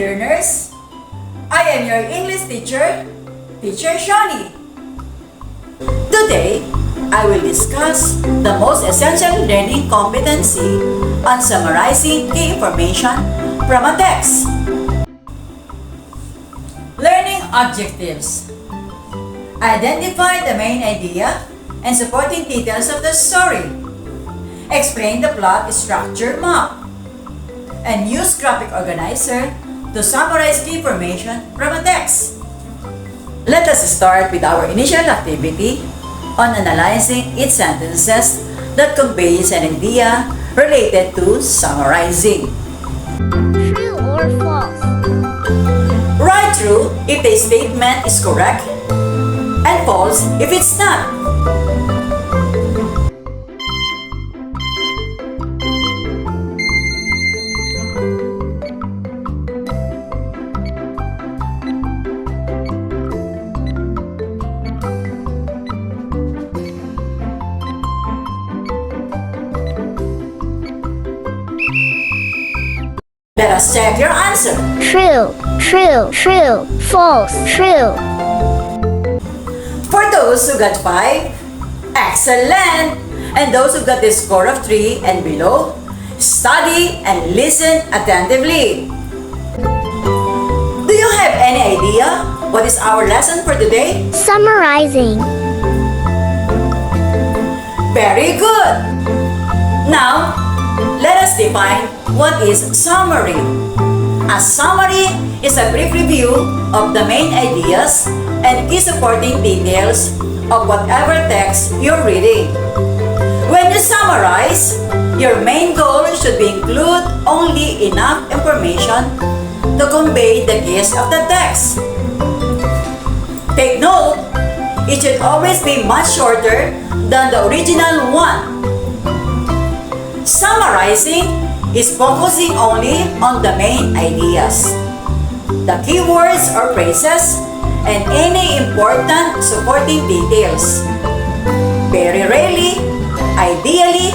learners! I am your English teacher, Teacher Shawnee. Today, I will discuss the most essential learning competency on summarizing key information from a text. Learning objectives. Identify the main idea and supporting details of the story. Explain the plot structure map. And use graphic organizer to summarize key information from a text. Let us start with our initial activity on analyzing its sentences that conveys an idea related to summarizing. True or false? Write true if the statement is correct and false if it's not. Let us check your answer. True, true, true, false, true. For those who got 5, excellent! And those who got the score of 3 and below, study and listen attentively. Do you have any idea what is our lesson for today? Summarizing. Very good! Now, let us define what is summary. A summary is a brief review of the main ideas and key supporting details of whatever text you're reading. When you summarize, your main goal should be include only enough information to convey the gist of the text. Take note, it should always be much shorter than the original one. Summarizing is focusing only on the main ideas, the keywords or phrases, and any important supporting details. Very rarely, ideally,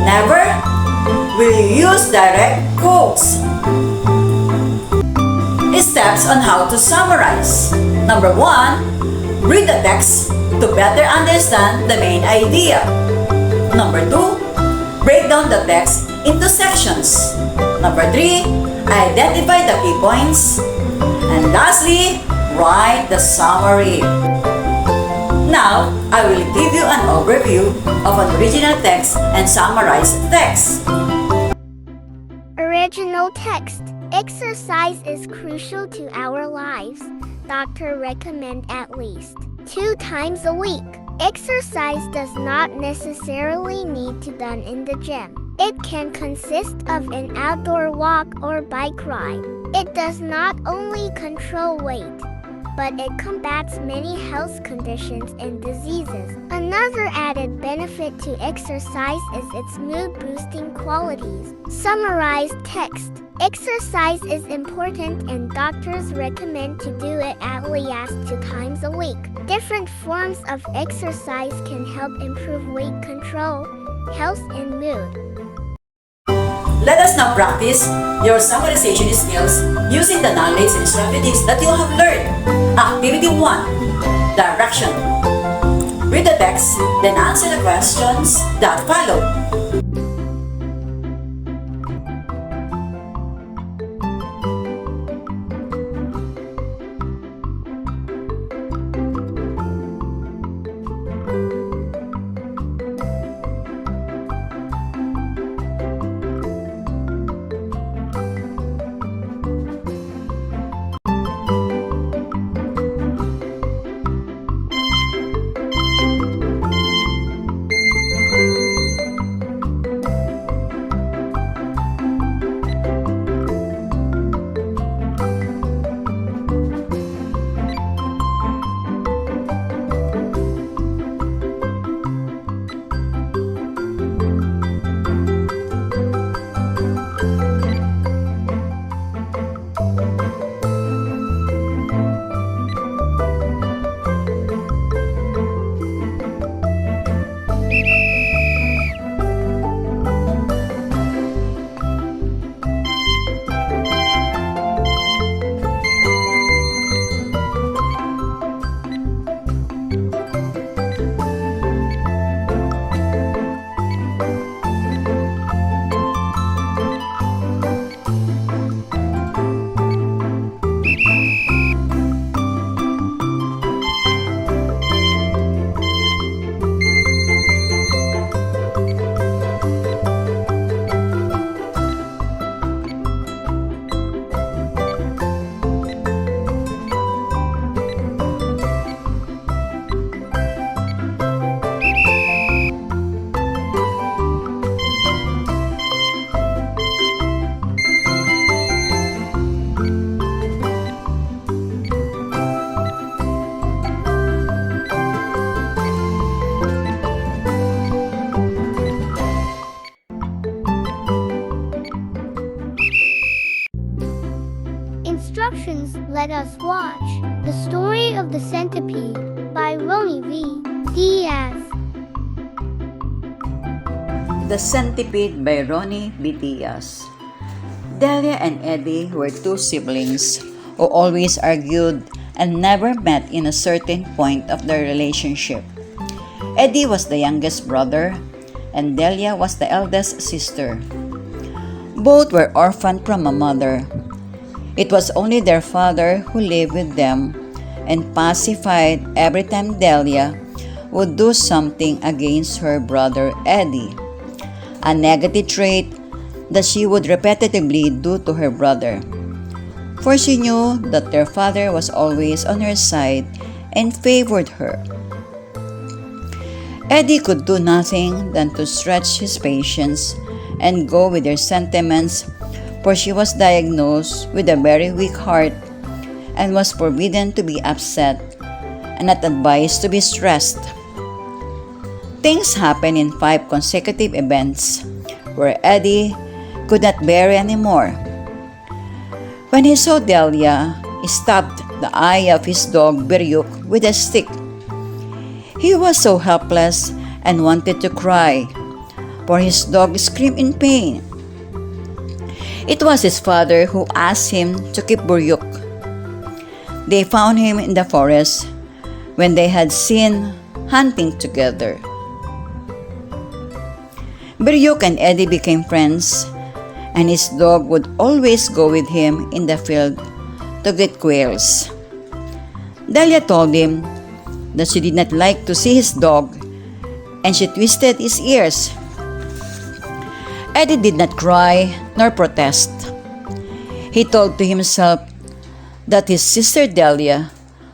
never, will you use direct quotes. Steps on how to summarize. Number 1, read the text to better understand the main idea. Number 2, break down the text into sections. Number 3, identify the key points. And lastly, write the summary. Now, I will give you an overview of an original text and summarized text. Original text. Exercise is crucial to our lives. Doctor recommend at least 2 times a week. Exercise does not necessarily need to be done in the gym. It can consist of an outdoor walk or bike ride. It does not only control weight, but it combats many health conditions and diseases. Another added benefit to exercise is its mood-boosting qualities. Summarized text. Exercise is important and doctors recommend to do it at least 2 times a week. Different forms of exercise can help improve weight control, health, and mood. Let us now practice your summarization skills using the knowledge and strategies that you have learned. Activity 1. Direction. Read the text, then answer the questions that follow. let us watch The Story of the Centipede by Ronnie V. Diaz. The Centipede by Ronnie B. Diaz. Delia and Eddie were two siblings who always argued and never met in a certain point of their relationship. Eddie was the youngest brother and Delia was the eldest sister. Both were orphaned from a mother. It was only their father who lived with them and pacified every time Delia would do something against her brother Eddie, a negative trait that she would repetitively do to her brother. For she knew that their father was always on her side and favored her. Eddie could do nothing than to stretch his patience and go with her sentiments, for she was diagnosed with a very weak heart and was forbidden to be upset and not advised to be stressed. Things happened in 5 consecutive events where Eddie could not bear anymore. When he saw Delia, he stabbed the eye of his dog Beryuk with a stick. He was so helpless and wanted to cry, for his dog screamed in pain. It was his father who asked him to keep Beryuk. They found him in the forest when they had seen hunting together. Beryuk and Eddie became friends, and his dog would always go with him in the field to get quails. Delia told him that she did not like to see his dog, and she twisted his ears. Eddie did not cry nor protest. He told to himself that his sister Delia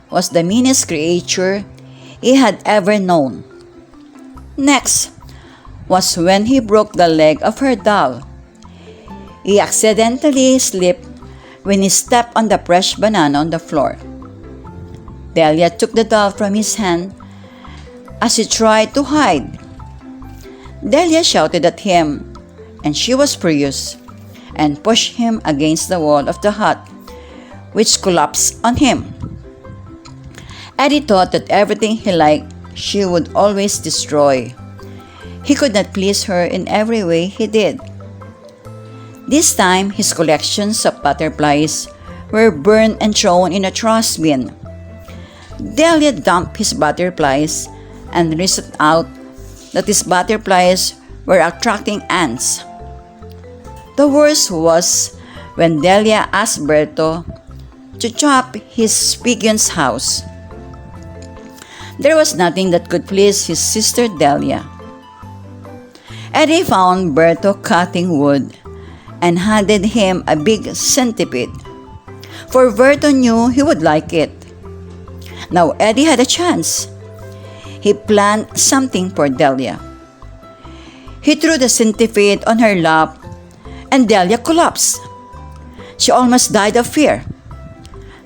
was the meanest creature he had ever known. Next was when he broke the leg of her doll. He accidentally slipped when he stepped on the fresh banana on the floor. Delia took the doll from his hand as he tried to hide. Delia shouted at him, and she was furious and pushed him against the wall of the hut, which collapsed on him. Eddie thought that everything he liked she would always destroy. He could not please her in every way he did. This time, his collections of butterflies were burned and thrown in a trash bin. Delia dumped his butterflies and reasoned out that his butterflies were attracting ants. The worst was when Delia asked Berto to chop his pigion's house. There was nothing that could please his sister Delia. Eddie found Berto cutting wood and handed him a big centipede, for Berto knew he would like it. Now Eddie had a chance. He planned something for Delia. He threw the centipede on her lap, and Delia collapsed. She almost died of fear.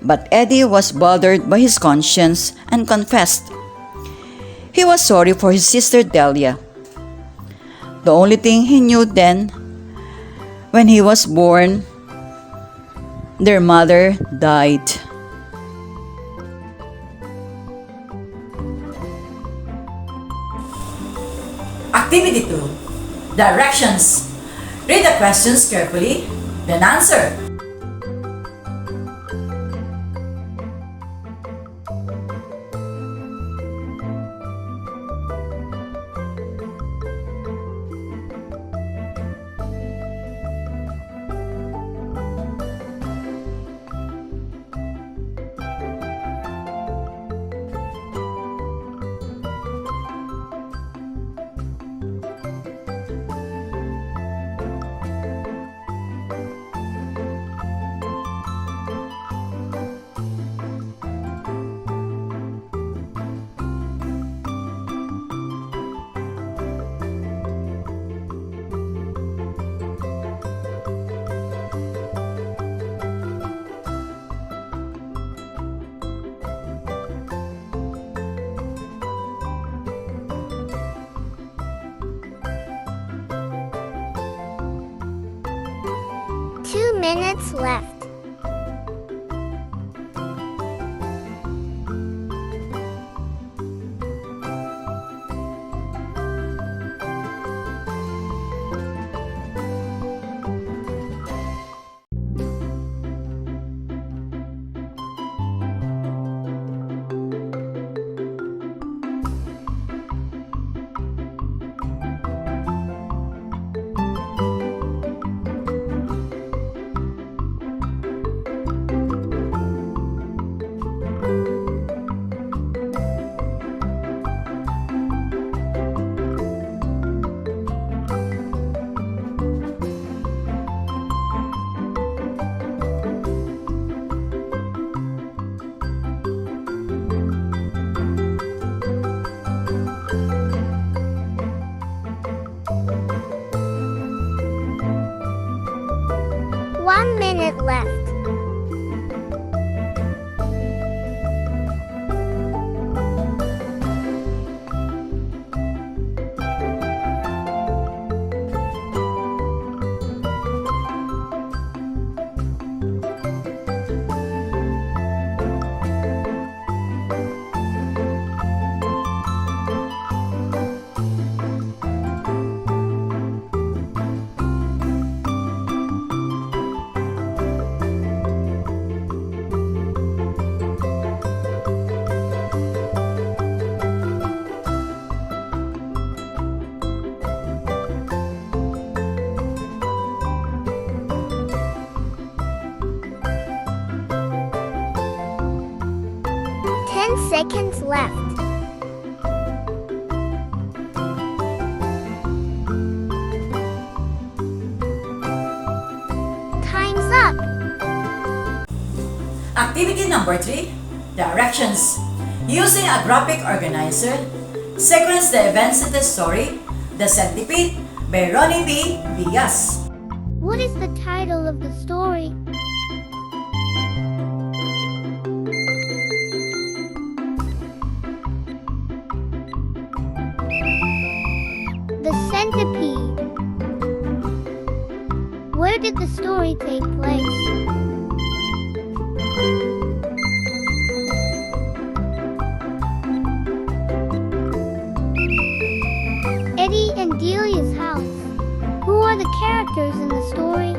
But Eddie was bothered by his conscience and confessed. He was sorry for his sister Delia. The only thing he knew then, when he was born, their mother died. Activity 2. Directions. Read the questions carefully, then answer. Minutes left. seconds left. Time's up. Activity number 3, directions. Using a graphic organizer, sequence the events in the story, The Centipede by Ronnie B. Diaz. What is the title of the story? The Centipede. Where did the story take place? Eddie and Delia's house. Who are the characters in the story?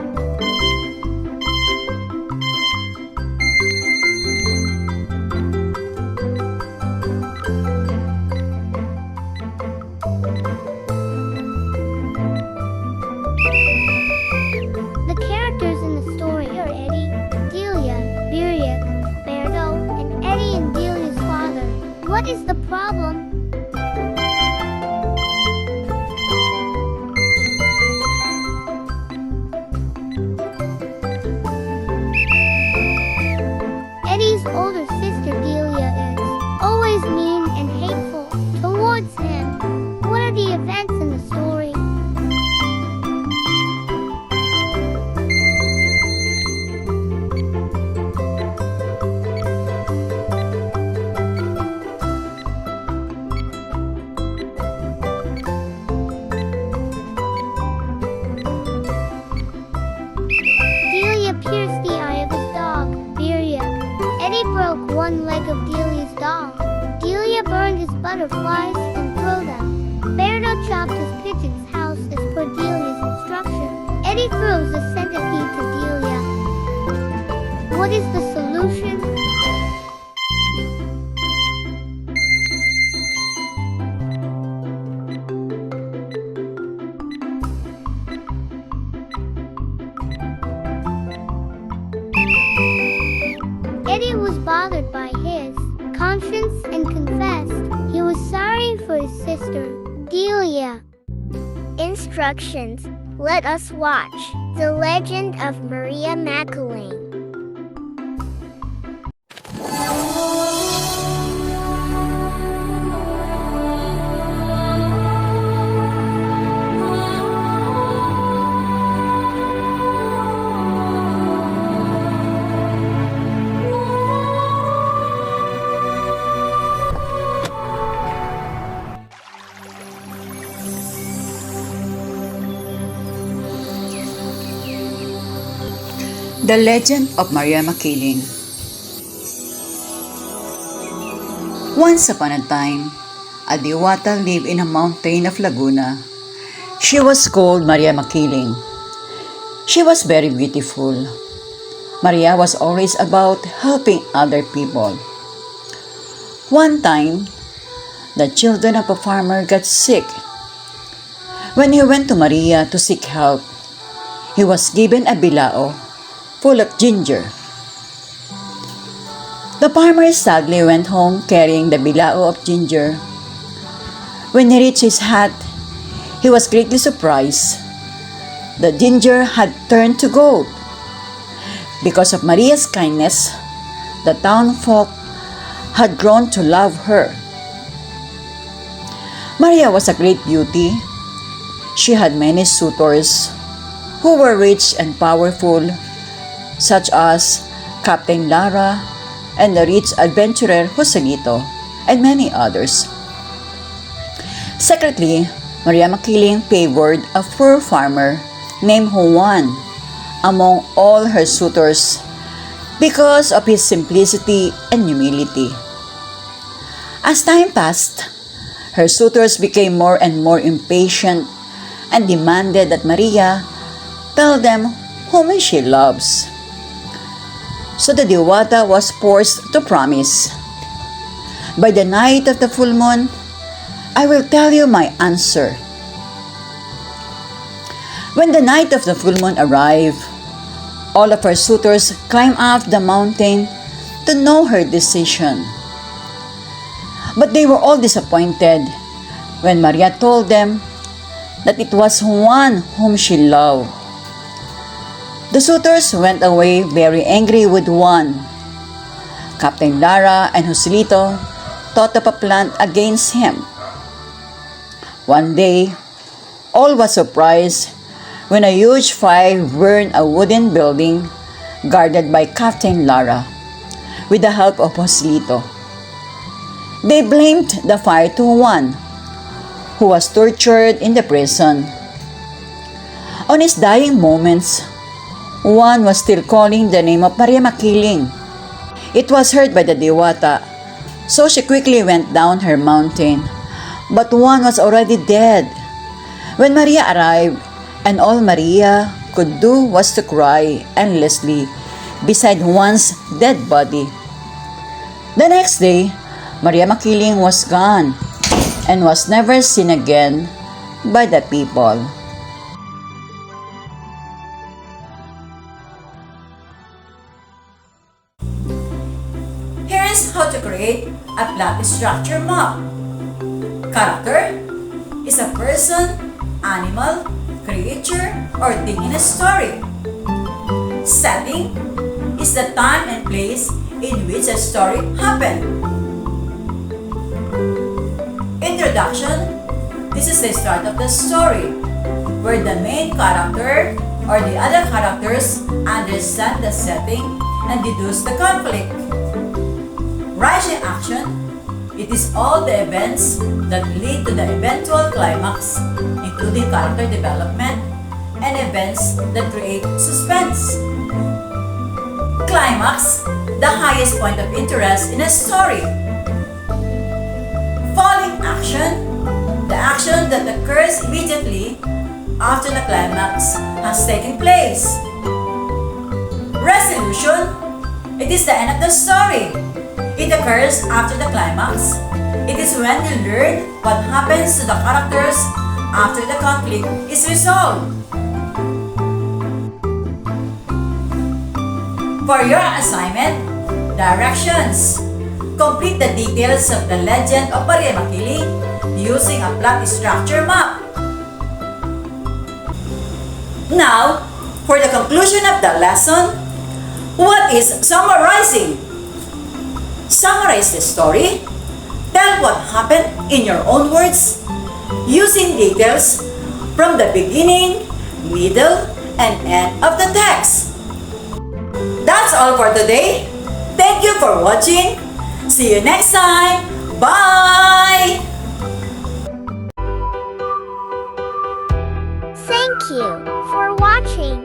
The characters in the story are Eddie, Delia, Biryak, Berto, and Eddie and Delia's father. What is the problem? Eddie's older sister Delia is always mean and hateful towards him. What are the events in the story? Delia pierced the eye of his dog, Biryak. Eddie broke one leg of Delia's doll. Delia burned his butterflies and threw them. Berto chopped his pigeon's house as per Delia's instruction. Eddie throws the centipede to Delia. What is the solution? Eddie was bothered by his conscience and confessed he was sorry for his sister, Delia. Instructions. Let us watch The Legend of Maria Magdalene. The Legend of Maria Makiling. Once upon a time, a diwata lived in a mountain of Laguna. She was called Maria Makiling. She was very beautiful. Maria was always about helping other people. One time, the children of a farmer got sick. When he went to Maria to seek help, he was given a bilao full of ginger. The farmer sadly went home carrying the bilao of ginger. When he reached his hut, he was greatly surprised. The ginger had turned to gold. Because of Maria's kindness, the town folk had grown to love her. Maria was a great beauty. She had many suitors who were rich and powerful, such as Captain Lara and the rich adventurer Joselito, and many others. Secretly, Maria Makiling favored a poor farmer named Juan among all her suitors because of his simplicity and humility. As time passed, her suitors became more and more impatient and demanded that Maria tell them whom she loves. So the diwata was forced to promise, "By the night of the full moon, I will tell you my answer." When the night of the full moon arrived, all of her suitors climbed up the mountain to know her decision. But they were all disappointed when Maria told them that it was Juan whom she loved. The suitors went away very angry with Juan. Captain Lara and Joselito thought of a plan against him. One day, all was surprised when a huge fire burned a wooden building guarded by Captain Lara with the help of Joselito. They blamed the fire to Juan, who was tortured in the prison. On his dying moments, Juan was still calling the name of Maria Makiling. It was heard by the Diwata, so she quickly went down her mountain. But Juan was already dead. When Maria arrived, and all Maria could do was to cry endlessly beside Juan's dead body. The next day, Maria Makiling was gone and was never seen again by the people. Here's how to create a plot structure map. Character is a person, animal, creature, or thing in a story. Setting is the time and place in which a story happened. Introduction. This is the start of the story, where the main character or the other characters understand the setting and deduce the conflict. Rising action. It is all the events that lead to the eventual climax, including character development and events that create suspense. Climax, the highest point of interest in a story. Falling action, the action that occurs immediately after the climax has taken place. Resolution, it is the end of the story. It occurs after the climax. It is when you learn what happens to the characters after the conflict is resolved. For your assignment, directions. Complete the details of the legend of Maria Makiling using a plot structure map. Now, for the conclusion of the lesson, what is summarizing? Summarize the story. Tell what happened in your own words, using details from the beginning, middle, and end of the text. That's all for today. Thank you for watching. See you next time. Bye! Thank you for watching.